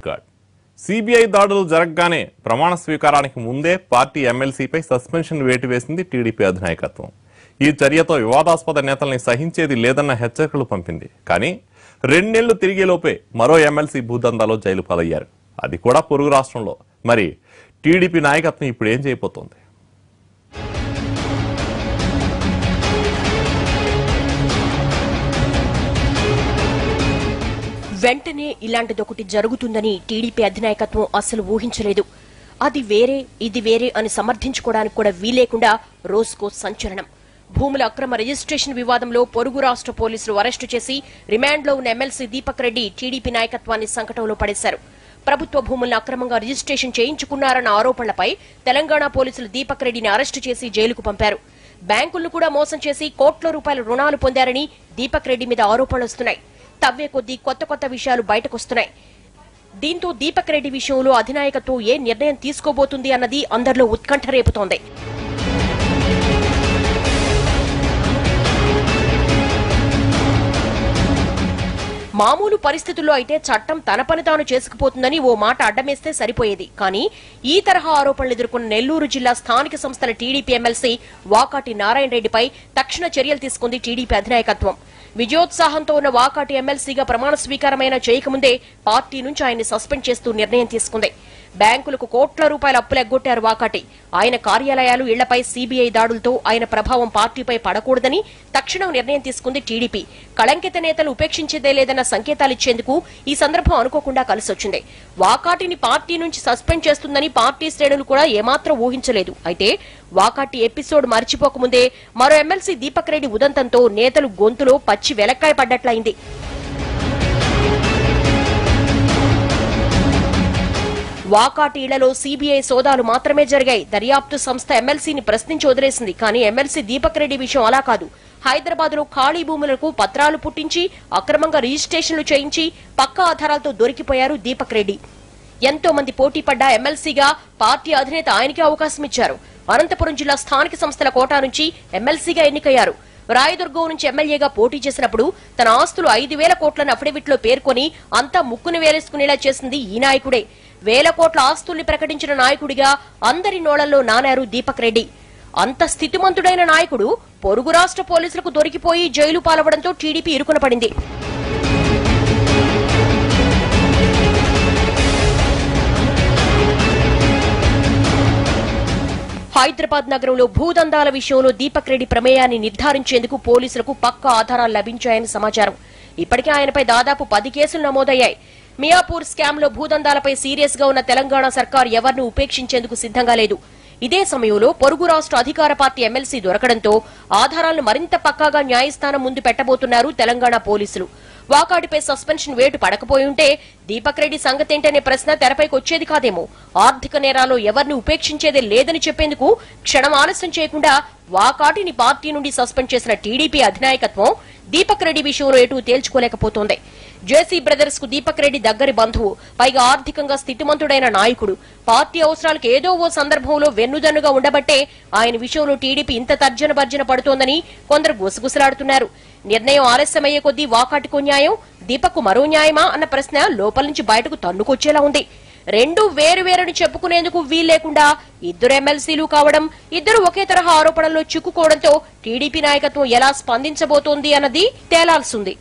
Gourd. CBI దాడులు జరగగానే ప్రమాణ స్వీకారానికి ముందే పార్టీ ఎమ్మెల్సీపై సస్పెన్షన్ వేటు వేసింది టీడీపీ అధినాయకత్వం. ఈ చర్యతో వివాదాస్పద నేతల్ని సహించేది లేదన్న హెచ్చరికలు పంపింది. కానీ 2 నెలలు తిరిగేలోపే మరో ఎమ్మెల్సీ భూదందాలో జైలు పాలయ్యారు. అది కూడా పొరుగు రాష్ట్రంలో. మరి టీడీపీ నాయకత్వం ఇప్పుడు ఏం చేయబోతోంది? వెంటనే ఇలాంటిదొకటి జరుగుతుందని టీడీపీ అధినాయకత్వం అసలు ఊహించలేదు. అది వేరే ఇది వేరే అని సమర్థించుకోవడానికి కూడా వీలేకుండా రోజుకో సంచలనం. భూముల అక్రమ రిజిస్ట్రేషన్ వివాదంలో పొరుగు రాష్ట్ర పోలీసులు అరెస్టు చేసి రిమాండ్లో ఉన్న ఎమ్మెల్సీ దీపక్ రెడ్డి టీడీపీ నాయకత్వాన్ని సంకటంలో పడేశారు. ప్రభుత్వ భూములను అక్రమంగా రిజిస్ట్రేషన్ చేయించుకున్నారన్న ఆరోపణలపై తెలంగాణ పోలీసులు దీపక్ రెడ్డిని అరెస్టు చేసి జైలుకు పంపారు. బ్యాంకులను కూడా మోసం చేసి కోట్ల రూపాయల రుణాలు పొందారని దీపక్ రెడ్డి మీద ఆరోపణలు వస్తున్నాయి. తవ్వే కొద్దీ కొత్త విషయాలు బయటకొస్తున్నాయి. దీంతో దీపక్ రెడ్డి విషయంలో అధినాయకత్వం ఏ నిర్ణయం తీసుకోబోతుంది అన్నది అందరిలో ఉత్కంఠ రేపుతోంది. మామూలు పరిస్థితుల్లో అయితే చట్టం తన పని తాను చేసుకుపోతుందని ఓ మాట అడ్డమేస్తే సరిపోయేది. కానీ ఈ తరహా ఆరోపణలు ఎదుర్కొన్న నెల్లూరు జిల్లా స్థానిక సంస్థల టీడీపీ ఎమ్మెల్సీ వాకాటి నారాయణ రెడ్డిపై తక్షణ చర్యలు తీసుకుంది టీడీపీ అధినాయకత్వం. విజయోత్సాహంతో ఉన్న వాకాటి ఎమ్మెల్సీగా ప్రమాణ స్వీకారమైన చేయకముందే పార్టీ నుంచి ఆయన్ని సస్పెండ్ చేస్తూ నిర్ణయం తీసుకుంది. బ్యాంకులకు కోట్ల రూపాయల అప్పులెగ్గొట్టారు వాకాటి. ఆయన కార్యాలయాలు, ఇళ్లపై సీబీఐ దాడులతో ఆయన ప్రభావం పార్టీపై పడకూడదని తక్షణం నిర్ణయం తీసుకుంది టీడీపీ. కళంకిత నేతలు ఉపేక్షించేదే లేదన్న సంకేతాలిచ్చేందుకు ఈ సందర్భం అనుకోకుండా కలిసొచ్చింది. వాకాటిని పార్టీ నుంచి సస్పెండ్ చేస్తుందని పార్టీ శ్రేణులు కూడా ఏమాత్రం ఊహించలేదు. అయితే వాకాటి ఎపిసోడ్ మర్చిపోకముందే మరో ఎమ్మెల్సీ దీపక్ రెడ్డి ఉదంతంతో నేతలు గొంతులో పచ్చి వెలక్కాయ పడ్డట్లయింది. వాకాటి ఇళ్లలో సీబీఐ సోదాలు మాత్రమే జరిగాయి. దర్యాప్తు సంస్థ ఎమ్మెల్సీని ప్రశ్నించి వదిలేసింది. కానీ ఎమ్మెల్సీ దీపక్ రెడ్డి విషయం అలా కాదు. హైదరాబాద్ లో ఖాళీ భూములకు పత్రాలు పుట్టించి అక్రమంగా రిజిస్ట్రేషన్లు చేయించి పక్కా ఆధారాలతో దొరికిపోయారు దీపక్ రెడ్డి. ఎంతో మంది పోటీ పడ్డ ఎమ్మెల్సీగా పార్టీ అధినేత ఆయనకే అవకాశం ఇచ్చారు. అనంతపురం జిల్లా స్థానిక సంస్థల కోటా నుంచి ఎమ్మెల్సీగా ఎన్నికయ్యారు. రాయదుర్గం నుంచి ఎమ్మెల్యేగా పోటీ చేసినప్పుడు తన ఆస్తులు 5,000 కోట్లను అఫిడవిట్ లో పేర్కొని అంతా ముక్కును వేలేసుకునేలా చేసింది ఈ నాయకుడే. 1,000 కోట్ల ఆస్తుల్ని ప్రకటించిన నాయకుడిగా అందరి నోళ్లలో నానారు దీపక్ రెడ్డి. అంత స్థితిమంతుడైన నాయకుడు పొరుగు రాష్ట్ర పోలీసులకు దొరికిపోయి జైలు పాలవడంతో టీడీపీ ఇరుకున పడింది. హైదరాబాద్ నగరంలో భూదందాల విషయంలో దీపక్ రెడ్డి ప్రమేయాన్ని నిర్ధారించేందుకు పోలీసులకు పక్కా ఆధారాలు లభించాయని సమాచారం. ఇప్పటికే ఆయనపై దాదాపు 10 కేసులు నమోదయ్యాయి. మియాపూర్ స్కామ్ లో భూదందాలపై సీరియస్ గా ఉన్న తెలంగాణ సర్కార్ ఎవరిని ఉపేక్షించేందుకు సిద్ధంగా లేదు. ఇదే సమయంలో పొరుగు రాష్ట్ర అధికార పార్టీ ఎమ్మెల్సీ దొరకడంతో ఆధారాలను మరింత పక్కాగా న్యాయస్థానం ముందు పెట్టబోతున్నారు తెలంగాణ పోలీసులు. వాకాటిపై సస్పెన్షన్ వేటు పడకపోయి ఉంటే దీపక్ రెడ్డి సంగతేంటనే ప్రశ్న తెరపైకి వచ్చేది కాదేమో. ఆర్థిక నేరాల్లో ఎవరిని ఉపేక్షించేదే లేదని చెప్పేందుకు క్షణం ఆలస్యం చేయకుండా వాకాటిని పార్టీ నుండి సస్పెండ్ చేసిన టీడీపీ అధినాయకత్వం దీపక్ రెడ్డి విషయంలో ఎటూ తేల్చుకోలేకపోతోంది. జేసీ బ్రదర్స్ కు దీపక్ రెడ్డి దగ్గరి బంధువు, పైగా ఆర్థికంగా స్థితిమంతుడైన నాయకుడు. పార్టీ అవసరాలకు ఏదో ఓ సందర్భంలో వెన్నుదన్నుగా ఉండబట్టే ఆయన విషయంలో టీడీపీ ఇంత తర్జన భర్జన పడుతోందని కొందరు గుసగుసలాడుతున్నారు. నిర్ణయం ఆలస్యమయ్యే కొద్దీ వాకాటికో న్యాయం, దీపక్ మరో న్యాయమా అన్న ప్రశ్న లోపల నుంచి బయటకు తన్నుకొచ్చేలా ఉంది. రెండు వేరువేరని చెప్పుకునేందుకు వీల్లేకుండా ఇద్దరు ఎమ్మెల్సీలు కావడం, ఇద్దరు ఒకే తరహా ఆరోపణల్లో చిక్కుకోవడంతో టీడీపీ నాయకత్వం ఎలా స్పందించబోతోంది అన్నది తేలాల్సింది.